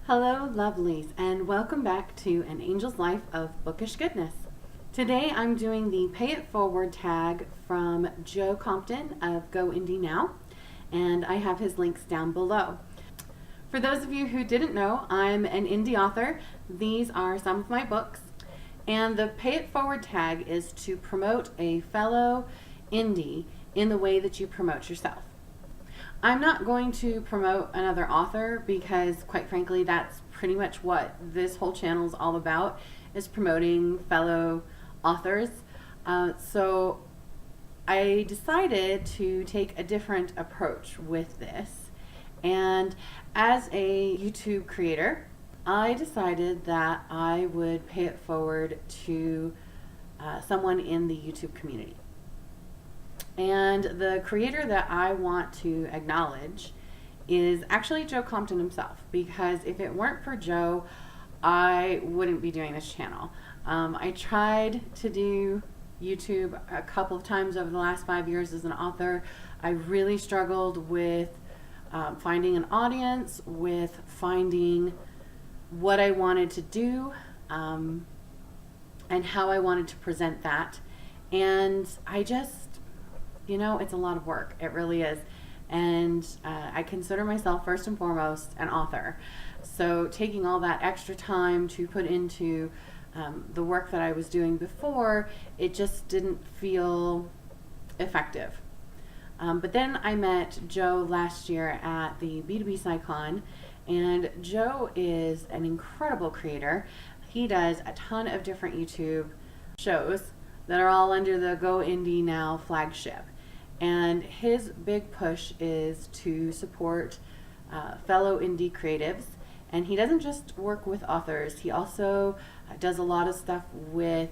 Hello, lovelies, and welcome back to An Angel's Life of Bookish Goodness. Today I'm doing the Pay It Forward tag from Joe Compton of Go Indie Now, and I have his links down below. For those of you who didn't know, I'm an indie author. These are some of my books, and the Pay It Forward tag is to promote a fellow indie in the way that you promote yourself. I'm not going to promote another author because, quite frankly, that's pretty much what this whole channel is all about, is promoting fellow authors. So I decided to take a different approach with this. And as a YouTube creator, I decided that I would pay it forward to someone in the YouTube community. And the creator that I want to acknowledge is actually Joe Compton himself, because if it weren't for Joe, I wouldn't be doing this channel. I tried to do YouTube a couple of times over the last 5 years as an author. I really struggled with finding an audience, with finding what I wanted to do, and how I wanted to present that. And I just, it's a lot of work. It really is. And I consider myself first and foremost an author. So taking all that extra time to put into the work that I was doing before, it just didn't feel effective. But then I met Joe last year at the B2B SciCon, and Joe is an incredible creator. He does a ton of different YouTube shows that are all under the Go Indie Now flagship. And his big push is to support fellow indie creatives. And he doesn't just work with authors, he also does a lot of stuff with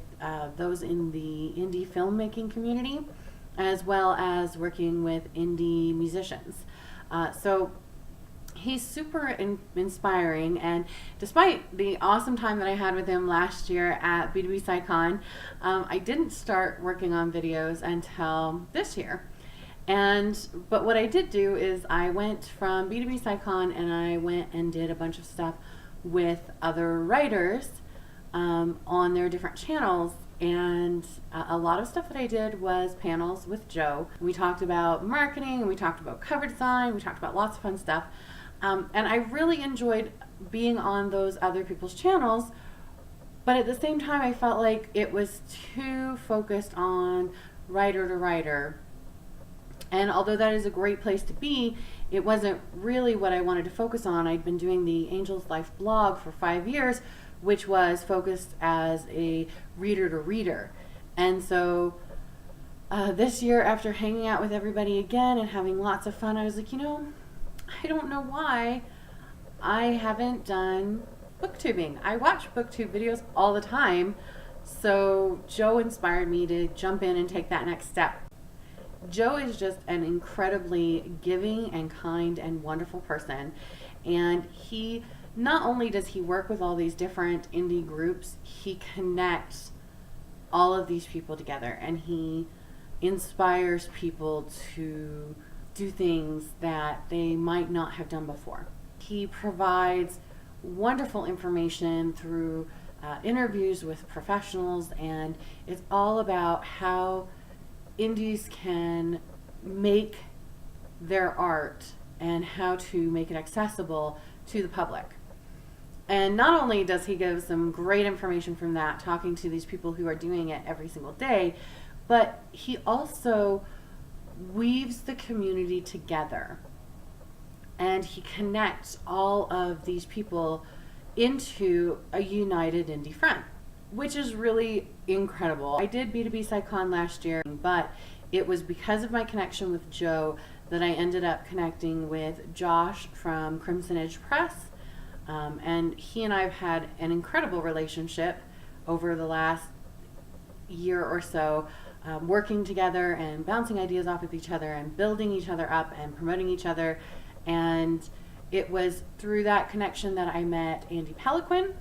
those in the indie filmmaking community, as well as working with indie musicians. So he's super inspiring, and despite the awesome time that I had with him last year at B2B SciCon, I didn't start working on videos until this year. But what I did do is I went from B2B SciCon and I went and did a bunch of stuff with other writers on their different channels. And a lot of stuff that I did was panels with Joe. We talked about marketing, we talked about cover design, we talked about lots of fun stuff. And I really enjoyed being on those other people's channels, but at the same time I felt like it was too focused on writer to writer. And although that is a great place to be, it wasn't really what I wanted to focus on. I'd been doing the Angel's Life blog for 5 years, which was focused as a reader to reader. And so this year, after hanging out with everybody again and having lots of fun, I was like, I don't know why I haven't done booktubing. I watch booktube videos all the time, so Joe inspired me to jump in and take that next step. Joe is just an incredibly giving and kind and wonderful person, and he not only does he work with all these different indie groups, he connects all of these people together, and he inspires people to do things that they might not have done before. He provides wonderful information through interviews with professionals, and it's all about how indies can make their art and how to make it accessible to the public. And not only does he give some great information from that, talking to these people who are doing it every single day, but he also weaves the community together, and he connects all of these people into a united indie front, which is really incredible. I did B2B SciCon last year, but it was because of my connection with Joe that I ended up connecting with Josh from Crimson Edge Press, and he and I have had an incredible relationship over the last year or so, working together and bouncing ideas off of each other and building each other up and promoting each other. And it was through that connection that I met Andy Peliquin,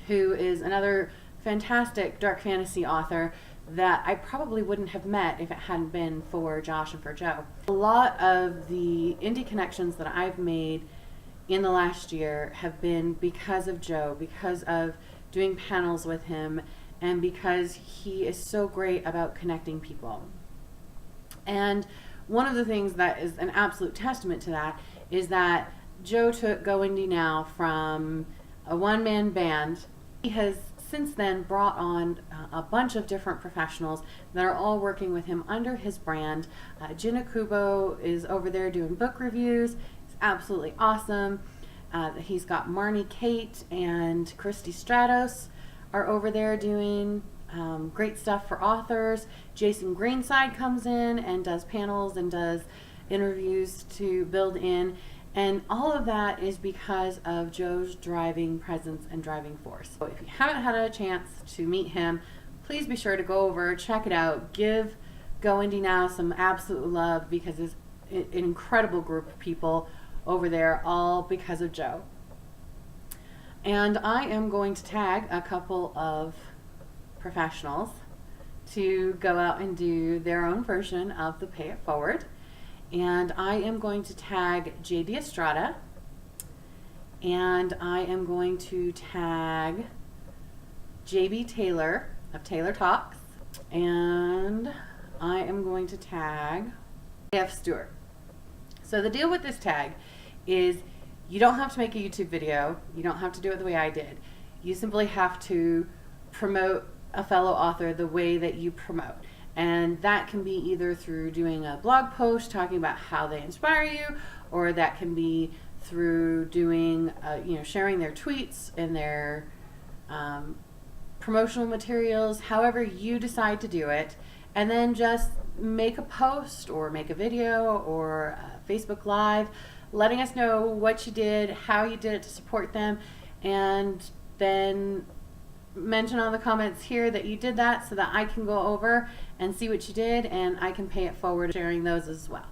who is another fantastic dark fantasy author that I probably wouldn't have met if it hadn't been for Josh and for Joe. A lot of the indie connections that I've made in the last year have been because of Joe, because of doing panels with him, and because he is so great about connecting people. And one of the things that is an absolute testament to that is that Joe took Go Indie Now from a one-man band. He has since then brought on a bunch of different professionals that are all working with him under his brand. Gina Kubo is over there doing book reviews. It's absolutely awesome. He's got Marnie Kate and Christy Stratos are over there doing great stuff for authors. Jason Greenside comes in and does panels and does interviews to build in. And all of that is because of Joe's driving presence and driving force. So if you haven't had a chance to meet him, please be sure to go over, check it out, give Go Indie Now some absolute love, because it's an incredible group of people over there, all because of Joe. And I am going to tag a couple of professionals to go out and do their own version of the Pay It Forward. And I am going to tag JD Estrada, and I am going to tag JB Taylor of Taylor Talks, and I am going to tag AF Stewart. So the deal with this tag is you don't have to make a YouTube video. You don't have to do it the way I did. You simply have to promote a fellow author the way that you promote. And that can be either through doing a blog post talking about how they inspire you, or that can be through doing, sharing their tweets and their promotional materials, however you decide to do it. And then just make a post or make a video or a Facebook Live letting us know what you did, how you did it to support them, and then mention on the comments here that you did that so that I can go over and see what you did, and I can pay it forward, sharing those as well.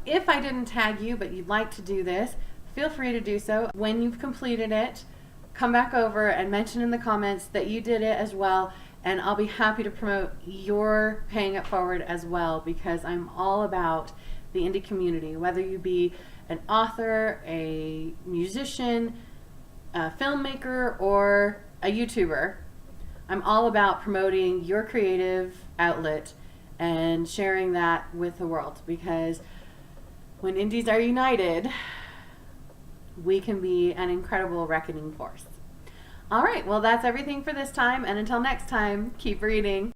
If I didn't tag you but you'd like to do this, feel free to do so. When you've completed it, come back over and mention in the comments that you did it as well, and I'll be happy to promote your paying it forward as well, because I'm all about the indie community, whether you be an author, a musician, a filmmaker, or a YouTuber. I'm all about promoting your creative outlet and sharing that with the world, because when indies are united, we can be an incredible reckoning force. All right, well, that's everything for this time, and until next time, keep reading.